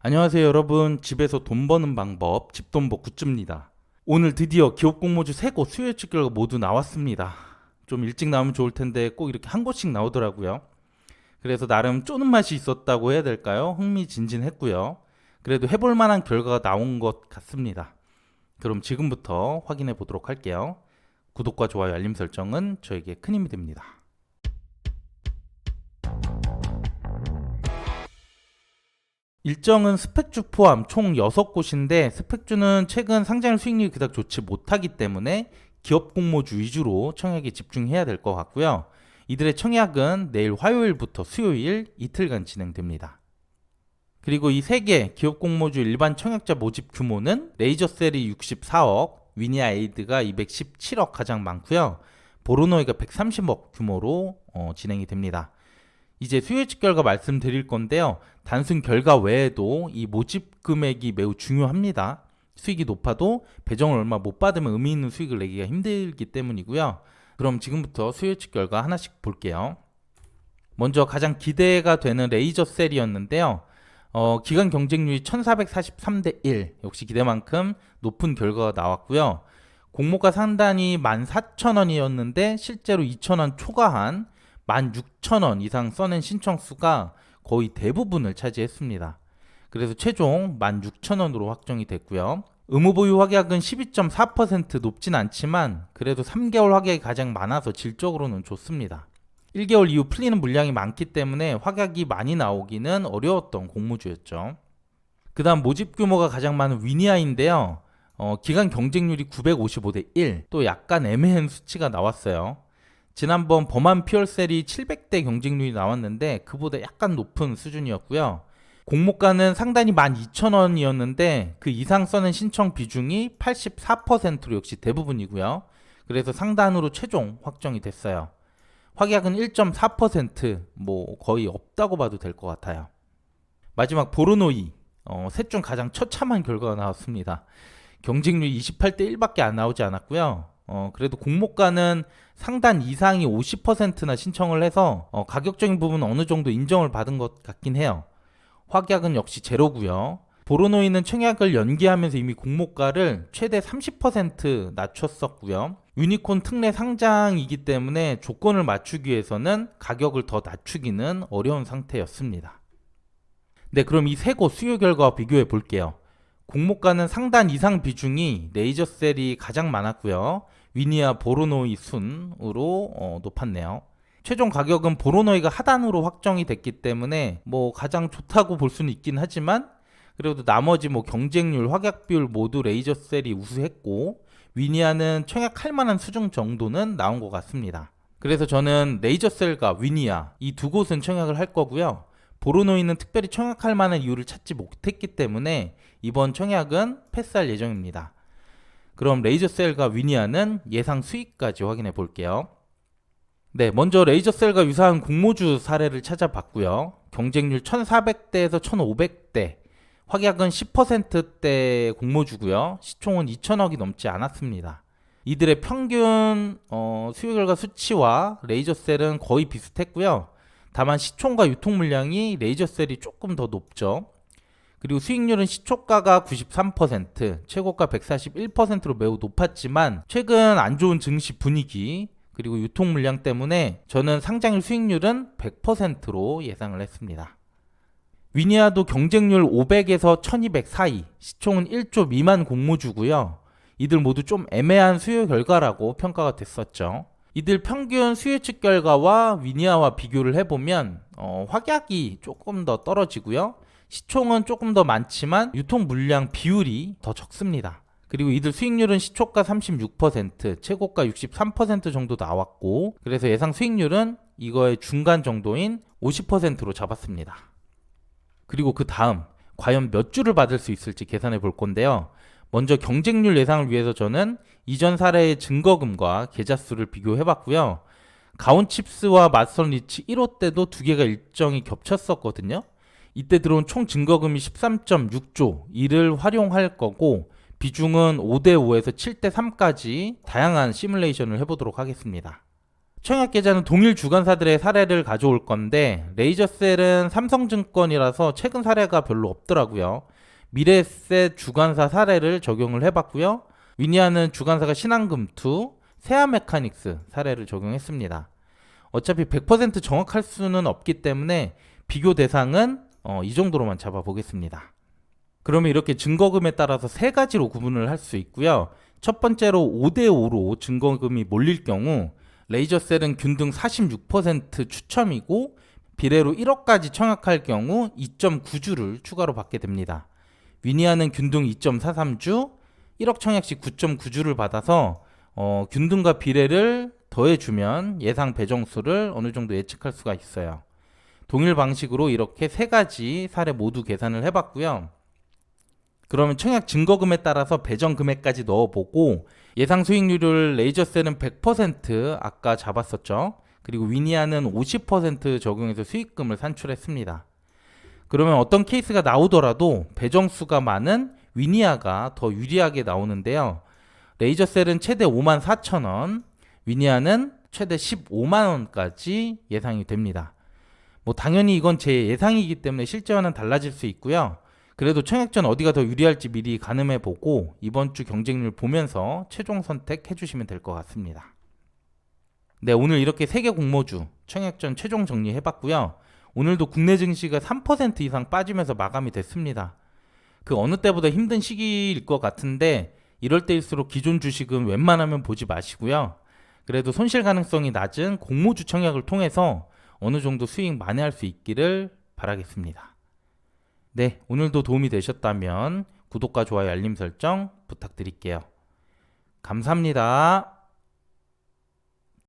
안녕하세요 여러분. 집에서 돈 버는 방법 집돈버 굿즈입니다. 오늘 드디어 기업 공모주 3곳 수요 예측 결과 모두 나왔습니다. 좀 일찍 나오면 좋을 텐데 꼭 이렇게 한 곳씩 나오더라고요. 그래서 나름 쪼는 맛이 있었다고 해야 될까요? 흥미진진했고요. 그래도 해볼 만한 결과가 나온 것 같습니다. 그럼 지금부터 확인해 보도록 할게요. 구독과 좋아요 알림 설정은 저에게 큰 힘이 됩니다. 일정은 스펙주 포함 총 6곳인데 스펙주는 최근 상장일 수익률이 그닥 좋지 못하기 때문에 기업 공모주 위주로 청약에 집중해야 될 것 같고요. 이들의 청약은 내일 화요일부터 수요일 이틀간 진행됩니다. 그리고 이 3개 기업 공모주 일반 청약자 모집 규모는 레이저셀이 64억, 위니아 에이드가 217억 가장 많고요. 보르노이가 130억 규모로 진행이 됩니다. 이제 수요 예측 결과 말씀드릴 건데요. 단순 결과 외에도 이 모집 금액이 매우 중요합니다. 수익이 높아도 배정을 얼마 못 받으면 의미 있는 수익을 내기가 힘들기 때문이고요. 그럼 지금부터 수요 예측 결과 하나씩 볼게요. 먼저 가장 기대가 되는 레이저셀이었는데요. 기간 경쟁률이 1443대 1, 역시 기대만큼 높은 결과가 나왔고요. 공모가 상단이 14,000원이었는데 실제로 2,000원 초과한 16,000원 이상 써낸 신청수가 거의 대부분을 차지했습니다. 그래서 최종 16,000원으로 확정이 됐고요. 의무보유 확약은 12.4% 높진 않지만 그래도 3개월 확약이 가장 많아서 질적으로는 좋습니다. 1개월 이후 풀리는 물량이 많기 때문에 확약이 많이 나오기는 어려웠던 공모주였죠. 그 다음 모집 규모가 가장 많은 위니아인데요. 기간 경쟁률이 955대 1, 또 약간 애매한 수치가 나왔어요. 지난번 범한 피얼셀이 700대 경쟁률이 나왔는데 그보다 약간 높은 수준이었고요. 공모가는 상단이 12,000원이었는데 그 이상 써낸 신청 비중이 84%로 역시 대부분이고요. 그래서 상단으로 최종 확정이 됐어요. 확약은 1.4%, 거의 없다고 봐도 될 것 같아요. 마지막 보르노이, 셋 중 가장 처참한 결과가 나왔습니다. 경쟁률이 28대 1밖에 안 나오지 않았고요. 그래도 공모가는 상단 이상이 50%나 신청을 해서 가격적인 부분은 어느 정도 인정을 받은 것 같긴 해요. 확약은 역시 제로고요. 보르노이는 청약을 연기하면서 이미 공모가를 최대 30% 낮췄었고요. 유니콘 특례 상장이기 때문에 조건을 맞추기 위해서는 가격을 더 낮추기는 어려운 상태였습니다. 네, 그럼 이 세 곳 수요 결과와 비교해 볼게요. 공모가는 상단 이상 비중이 레이저셀이 가장 많았고요. 위니아 보르노이 순으로 높았네요. 최종 가격은 보르노이가 하단으로 확정이 됐기 때문에 가장 좋다고 볼 수는 있긴 하지만 그래도 나머지 경쟁률, 확약 비율 모두 레이저셀이 우수했고 위니아는 청약할 만한 수준 정도는 나온 것 같습니다. 그래서 저는 레이저셀과 위니아 이 두 곳은 청약을 할 거고요. 보르노이는 특별히 청약할 만한 이유를 찾지 못했기 때문에 이번 청약은 패스할 예정입니다. 그럼 레이저셀과 위니아는 예상 수익까지 확인해 볼게요. 네, 먼저 레이저셀과 유사한 공모주 사례를 찾아봤고요. 경쟁률 1400대에서 1500대, 확약은 10%대 공모주고요. 시총은 2천억이 넘지 않았습니다. 이들의 평균 수요 결과 수치와 레이저셀은 거의 비슷했고요. 다만 시총과 유통 물량이 레이저셀이 조금 더 높죠. 그리고 수익률은 시초가가 93%, 최고가 141%로 매우 높았지만 최근 안 좋은 증시 분위기 그리고 유통 물량 때문에 저는 상장일 수익률은 100%로 예상을 했습니다. 위니아도 경쟁률 500에서 1200 사이, 시총은 1조 미만 공모주고요. 이들 모두 좀 애매한 수요 결과라고 평가가 됐었죠. 이들 평균 수요 예측 결과와 위니아와 비교를 해보면 확약이 조금 더 떨어지고요. 시총은 조금 더 많지만 유통 물량 비율이 더 적습니다. 그리고 이들 수익률은 시초가 36%, 최고가 63% 정도 나왔고 그래서 예상 수익률은 이거의 중간 정도인 50%로 잡았습니다. 그리고 그 다음 과연 몇 주를 받을 수 있을지 계산해 볼 건데요. 먼저 경쟁률 예상을 위해서 저는 이전 사례의 증거금과 계좌 수를 비교해 봤고요. 가온칩스와 맞선 리치 1호 때도 두 개가 일정이 겹쳤었거든요. 이때 들어온 총 증거금이 13.6조, 이를 활용할 거고 비중은 5대5에서 7대3까지 다양한 시뮬레이션을 해보도록 하겠습니다. 청약 계좌는 동일 주관사들의 사례를 가져올 건데 레이저셀은 삼성증권이라서 최근 사례가 별로 없더라고요. 미래에셋 주관사 사례를 적용을 해봤고요. 위니아는 주관사가 신한금투, 세아메카닉스 사례를 적용했습니다. 어차피 100% 정확할 수는 없기 때문에 비교 대상은 이 정도로만 잡아보겠습니다. 그러면 이렇게 증거금에 따라서 세 가지로 구분을 할 수 있고요. 첫 번째로 5대5로 증거금이 몰릴 경우 레이저셀은 균등 46% 추첨이고 비례로 1억까지 청약할 경우 2.9주를 추가로 받게 됩니다. 위니아는 균등 2.43주, 1억 청약 시 9.9주를 받아서 균등과 비례를 더해주면 예상 배정수를 어느 정도 예측할 수가 있어요. 동일 방식으로 이렇게 세 가지 사례 모두 계산을 해봤고요. 그러면 청약 증거금에 따라서 배정 금액까지 넣어보고 예상 수익률을 레이저셀은 100% 아까 잡았었죠. 그리고 위니아는 50% 적용해서 수익금을 산출했습니다. 그러면 어떤 케이스가 나오더라도 배정수가 많은 위니아가 더 유리하게 나오는데요. 레이저셀은 최대 54,000원, 위니아는 최대 15만원까지 예상이 됩니다. 당연히 이건 제 예상이기 때문에 실제와는 달라질 수 있고요. 그래도 청약 전 어디가 더 유리할지 미리 가늠해보고 이번 주 경쟁률 보면서 최종 선택해 주시면 될 것 같습니다. 네, 오늘 이렇게 3개 공모주 청약 전 최종 정리해봤고요. 오늘도 국내 증시가 3% 이상 빠지면서 마감이 됐습니다. 그 어느 때보다 힘든 시기일 것 같은데 이럴 때일수록 기존 주식은 웬만하면 보지 마시고요. 그래도 손실 가능성이 낮은 공모주 청약을 통해서 어느 정도 수익 만회할 수 있기를 바라겠습니다. 네, 오늘도 도움이 되셨다면 구독과 좋아요, 알림 설정 부탁드릴게요. 감사합니다.